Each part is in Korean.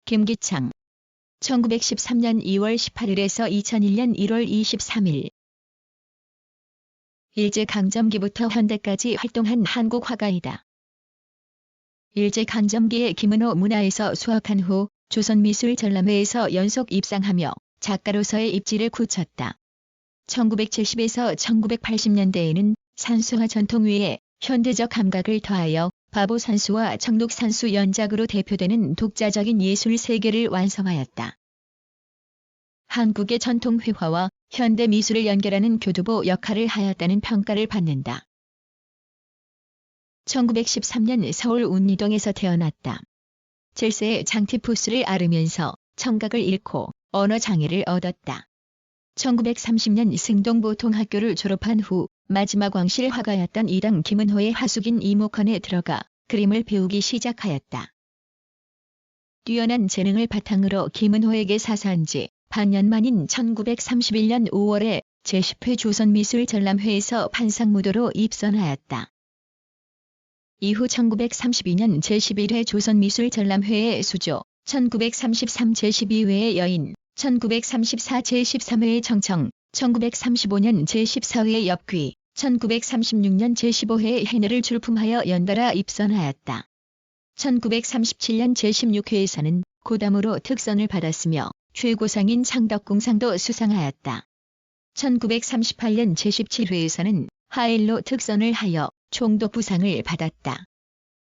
김기창 1913년 2월 18일에서 2001년 1월 23일 일제강점기부터 현대까지 활동한 한국 화가이다. 일제강점기에 김은호 문화에서 수학한 후 조선미술전람회에서 연속 입상하며 작가로서의 입지를 굳혔다. 1970에서 1980년대에는 산수화 전통 위에 현대적 감각을 더하여 바보산수와 정록산수 연작으로 대표되는 독자적인 예술 세계를 완성하였다. 한국의 전통 회화와 현대 미술을 연결하는 교두보 역할을 하였다는 평가를 받는다. 1913년 서울 운리동에서 태어났다. 7세에 장티푸스를 앓으면서 청각을 잃고 언어장애를 얻었다. 1930년 승동보통학교를 졸업한 후 마지막 왕실 화가였던 이당 김은호의 하숙인 이목헌에 들어가 그림을 배우기 시작하였다. 뛰어난 재능을 바탕으로 김은호에게 사사한 지 반년 만인 1931년 5월에 제10회 조선미술전람회에서 판상무도로 입선하였다. 이후 1932년 제11회 조선미술전람회의 수조, 1933 제12회의 여인, 1934 제13회의 정청, 1935년 제14회의 엽귀, 1936년 제15회의 해녀를 출품하여 연달아 입선하였다. 1937년 제16회에서는 고담으로 특선을 받았으며 최고상인 창덕궁상도 수상하였다. 1938년 제17회에서는 하일로 특선을 하여 총독부상을 받았다.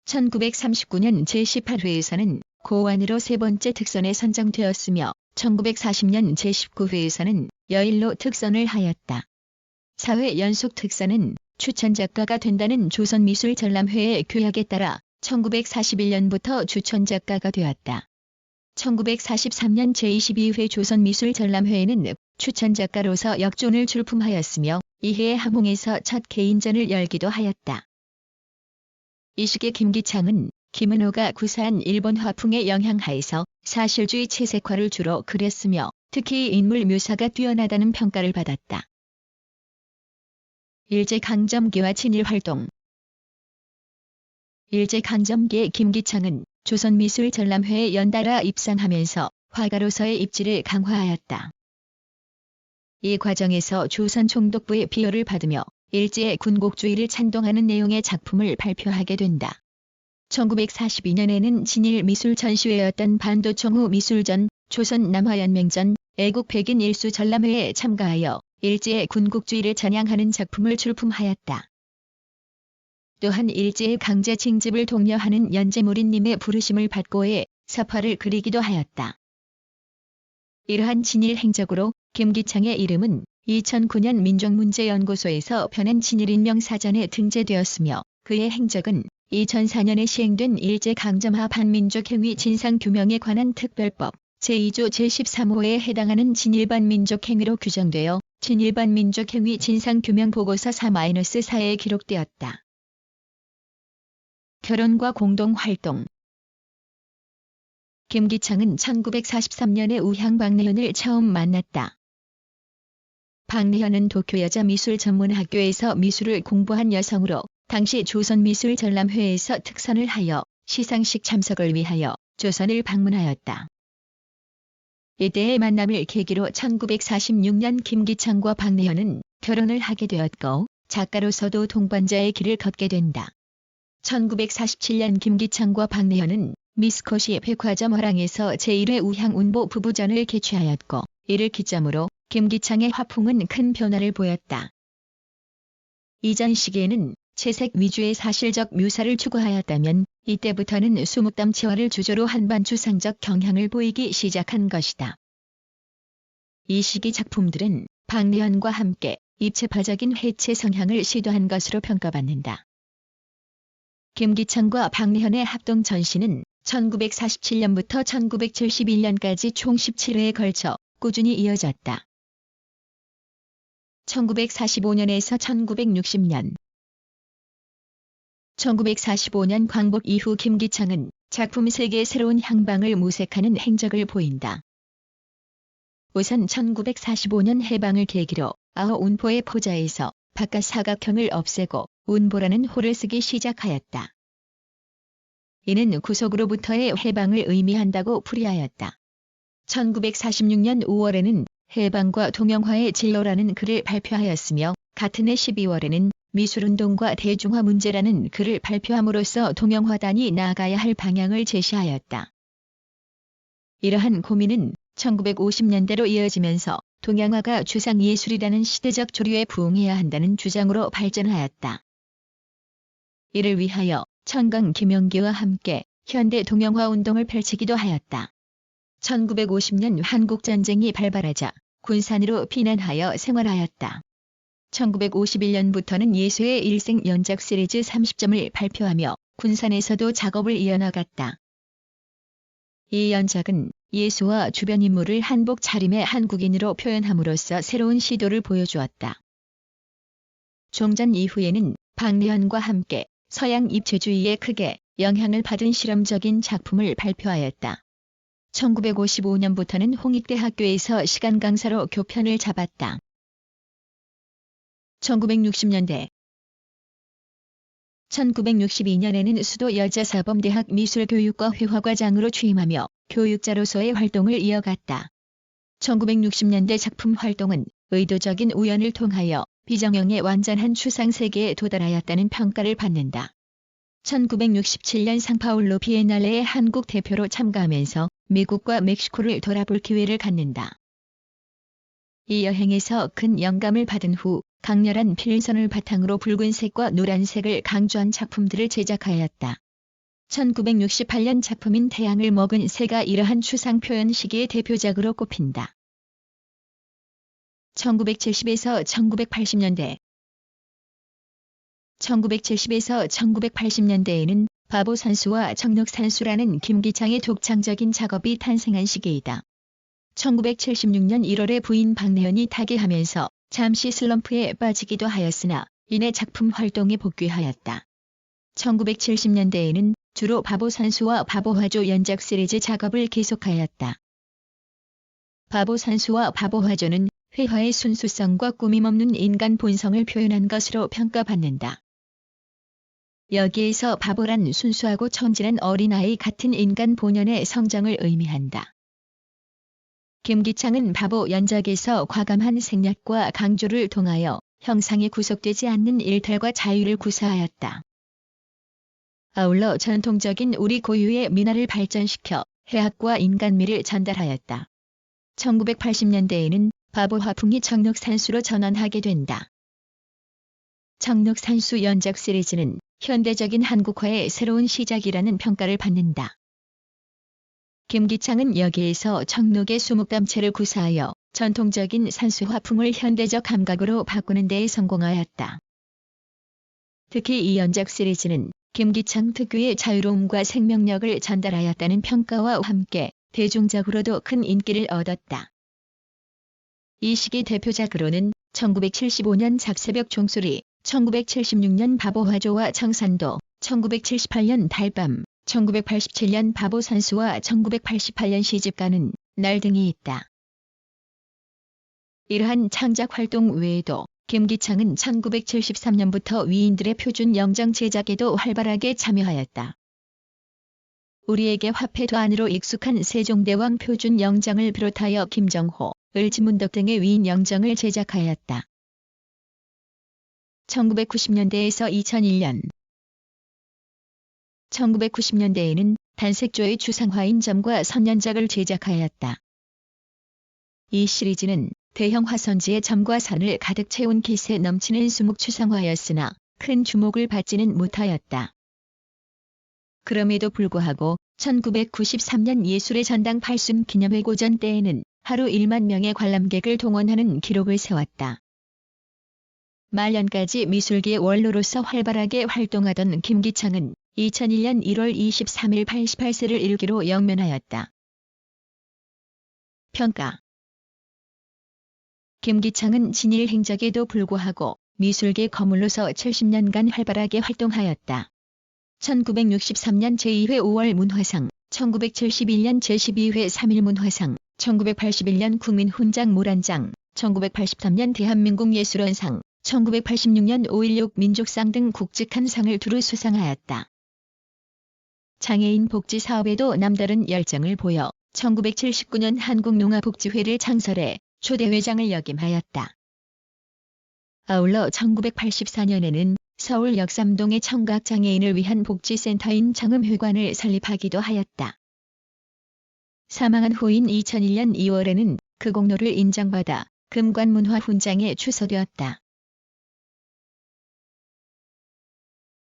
1939년 제18회에서는 고완으로 세 번째 특선에 선정되었으며 1940년 제19회에서는 여일로 특선을 하였다. 4회 연속 특선은 추천작가가 된다는 조선미술전람회의 규약에 따라 1941년부터 추천작가가 되었다. 1943년 제22회 조선미술전람회에는 추천작가로서 역존을 출품하였으며 이해의 함흥에서 첫 개인전을 열기도 하였다. 이 시기 김기창은 김은호가 구사한 일본 화풍의 영향하에서 사실주의 채색화를 주로 그렸으며 특히 인물 묘사가 뛰어나다는 평가를 받았다. 일제강점기와 친일활동. 일제강점기의 김기창은 조선미술전람회에 연달아 입상하면서 화가로서의 입지를 강화하였다. 이 과정에서 조선 총독부의 비호를 받으며 일제의 군국주의를 찬동하는 내용의 작품을 발표하게 된다. 1942년에는 친일 미술 전시회였던 반도총후 미술전, 조선 남화연맹전, 애국 백인 일수 전람회에 참가하여 일제의 군국주의를 찬양하는 작품을 출품하였다. 또한 일제의 강제 징집을 독려하는 연재무리님의 부르심을 받고 해 사파를 그리기도 하였다. 이러한 친일 행적으로 김기창의 이름은 2009년 민족문제연구소에서 펴낸 친일인명사전에 등재되었으며 그의 행적은 2004년에 시행된 일제강점하 반민족행위 진상규명에 관한 특별법 제2조 제13호에 해당하는 친일반민족행위로 규정되어 친일반민족행위 진상규명보고서 4-4에 기록되었다. 결혼과 공동활동. 김기창은 1943년에 우향 박내현을 처음 만났다. 박내현은 도쿄 여자미술전문학교에서 미술을 공부한 여성으로 당시 조선미술전람회에서 특선을 하여 시상식 참석을 위하여 조선을 방문하였다. 이때의 만남을 계기로 1946년 김기창과 박내현은 결혼을 하게 되었고 작가로서도 동반자의 길을 걷게 된다. 1947년 김기창과 박내현은 미스코시 백화점 화랑에서 제1회 우향 운보 부부전을 개최하였고 이를 기점으로 김기창의 화풍은 큰 변화를 보였다. 이전 시기에는 채색 위주의 사실적 묘사를 추구하였다면 이때부터는 수묵담치화를 주조로 한반추상적 경향을 보이기 시작한 것이다. 이 시기 작품들은 박내현과 함께 입체파적인 해체 성향을 시도한 것으로 평가받는다. 김기창과 박내현의 합동 전시는 1947년부터 1971년까지 총 17회에 걸쳐 꾸준히 이어졌다. 1945년에서 1960년 1945년 광복 이후 김기창은 작품 세계의 새로운 향방을 모색하는 행적을 보인다. 우선 1945년 해방을 계기로 아호 운포의 포자에서 바깥 사각형을 없애고 운보라는 호를 쓰기 시작하였다. 이는 구속으로부터의 해방을 의미한다고 풀이하였다. 1946년 5월에는 해방과 동양화의 진로라는 글을 발표하였으며 같은 해 12월에는 미술운동과 대중화 문제라는 글을 발표함으로써 동양화단이 나아가야 할 방향을 제시하였다. 이러한 고민은 1950년대로 이어지면서 동양화가 추상예술이라는 시대적 조류에 부응해야 한다는 주장으로 발전하였다. 이를 위하여 천강 김영기와 함께 현대 동양화 운동을 펼치기도 하였다. 1950년 한국전쟁이 발발하자 군산으로 피난하여 생활하였다. 1951년부터는 예수의 일생 연작 시리즈 30점을 발표하며 군산에서도 작업을 이어나갔다. 이 연작은 예수와 주변 인물을 한복 차림의 한국인으로 표현함으로써 새로운 시도를 보여주었다. 종전 이후에는 박래현과 함께 서양 입체주의에 크게 영향을 받은 실험적인 작품을 발표하였다. 1955년부터는 홍익대학교에서 시간 강사로 교편을 잡았다. 1960년대 1962년에는 수도 여자사범대학 미술교육과 회화과장으로 취임하며 교육자로서의 활동을 이어갔다. 1960년대 작품 활동은 의도적인 우연을 통하여 비정형의 완전한 추상 세계에 도달하였다는 평가를 받는다. 1967년 상파울로 비엔날레의 한국 대표로 참가하면서 미국과 멕시코를 돌아볼 기회를 갖는다. 이 여행에서 큰 영감을 받은 후 강렬한 필선을 바탕으로 붉은색과 노란색을 강조한 작품들을 제작하였다. 1968년 작품인 태양을 먹은 새가 이러한 추상 표현 시기의 대표작으로 꼽힌다. 1970에서 1980년대 1970에서 1980년대에는 바보산수와 청력산수라는 김기창의 독창적인 작업이 탄생한 시기이다. 1976년 1월에 부인 박래현이 타계하면서 잠시 슬럼프에 빠지기도 하였으나 이내 작품 활동에 복귀하였다. 1970년대에는 주로 바보산수와 바보화조 연작 시리즈 작업을 계속하였다. 바보산수와 바보화조는 회화의 순수성과 꾸밈없는 인간 본성을 표현한 것으로 평가받는다. 여기에서 바보란 순수하고 천진한 어린아이 같은 인간 본연의 성정을 의미한다. 김기창은 바보 연작에서 과감한 생략과 강조를 통하여 형상에 구속되지 않는 일탈과 자유를 구사하였다. 아울러 전통적인 우리 고유의 민화를 발전시켜 해학과 인간미를 전달하였다. 1980년대에는 바보 화풍이 청력산수로 전환하게 된다. 청력산수 연작 시리즈는 현대적인 한국화의 새로운 시작이라는 평가를 받는다. 김기창은 여기에서 청록의 수묵담체를 구사하여 전통적인 산수 화풍을 현대적 감각으로 바꾸는 데에 성공하였다. 특히 이 연작 시리즈는 김기창 특유의 자유로움과 생명력을 전달하였다는 평가와 함께 대중적으로도 큰 인기를 얻었다. 이 시기 대표작으로는 1975년 작새벽 종소리, 1976년 바보화조와 청산도, 1978년 달밤, 1987년 바보산수와 1988년 시집가는 날 등이 있다. 이러한 창작 활동 외에도 김기창은 1973년부터 위인들의 표준 영정 제작에도 활발하게 참여하였다. 우리에게 화폐도 안으로 익숙한 세종대왕 표준 영정을 비롯하여 김정호, 을지문덕 등의 위인 영정을 제작하였다. 1990년대에서 2001년 1990년대에는 단색조의 추상화인 점과 선연작을 제작하였다. 이 시리즈는 대형 화선지의 점과 선을 가득 채운 기세 넘치는 수묵 추상화였으나 큰 주목을 받지는 못하였다. 그럼에도 불구하고 1993년 예술의 전당 8순 기념회 고전 때에는 하루 1만 명의 관람객을 동원하는 기록을 세웠다. 말년까지 미술계의 원로로서 활발하게 활동하던 김기창은 2001년 1월 23일 88세를 일기로 영면하였다. 평가 김기창은 진일 행적에도 불구하고 미술계 거물로서 70년간 활발하게 활동하였다. 1963년 제2회 5월 문화상, 1971년 제12회 3일 문화상, 1981년 국민훈장 모란장, 1983년 대한민국 예술원상, 1986년 5.16 민족상 등 굵직한 상을 두루 수상하였다. 장애인 복지 사업에도 남다른 열정을 보여 1979년 한국농아복지회를 창설해 초대회장을 역임하였다. 아울러 1984년에는 서울 역삼동의 청각장애인을 위한 복지센터인 청음회관을 설립하기도 하였다. 사망한 후인 2001년 2월에는 그 공로를 인정받아 금관문화훈장에 추서되었다.